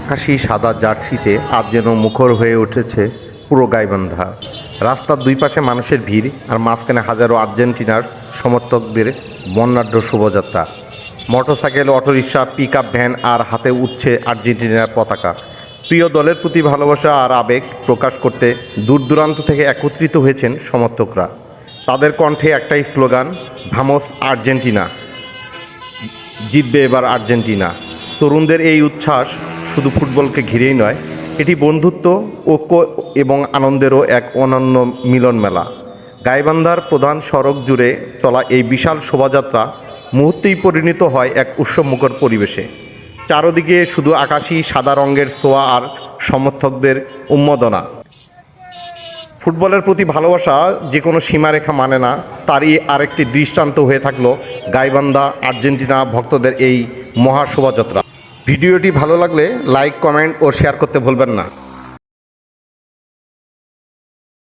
আকাশি সাদা জার্সিতে আজ যেন মুখর হয়ে উঠেছে পুরো গাইবান্ধা। রাস্তার দুই পাশে মানুষের ভিড়, আর মাঝখানে হাজারো আর্জেন্টিনার সমর্থকদের বর্ণাঢ্য শোভাযাত্রা। Motorcycle, autorickshaw, pickup van, আর হাতে উঠছে আর্জেন্টিনার পতাকা। প্রিয় দলের প্রতি ভালোবাসা আর আবেগ প্রকাশ করতে দূর দূরান্ত থেকে একত্রিত হয়েছেন সমর্থকরা। তাদের কণ্ঠে একটাই স্লোগান, ভামোস আর্জেন্টিনা, জিতবে এবার আর্জেন্টিনা। তরুণদের এই উচ্ছ্বাস শুধু ফুটবলকে ঘিরেই নয়, এটি বন্ধুত্ব, ঐক্য এবং আনন্দেরও এক অনন্য মিলন মেলা। গাইবান্ধার প্রধান সড়ক জুড়ে চলা এই বিশাল শোভাযাত্রা মুহূর্তেই পরিণত হয় এক উৎসবমুখর পরিবেশে। চারদিকে শুধু আকাশি সাদা রঙের ছোঁয়া আর সমর্থকদের উন্মাদনা। ফুটবলের প্রতি ভালোবাসা যে কোনো সীমারেখা মানে না, তারই আরেকটি দৃষ্টান্ত হয়ে থাকলো গাইবান্ধা আর্জেন্টিনা ভক্তদের এই মহা শোভাযাত্রা। ভিডিওটি ভালো লাগলে লাইক, কমেন্ট ও শেয়ার করতে ভুলবেন না।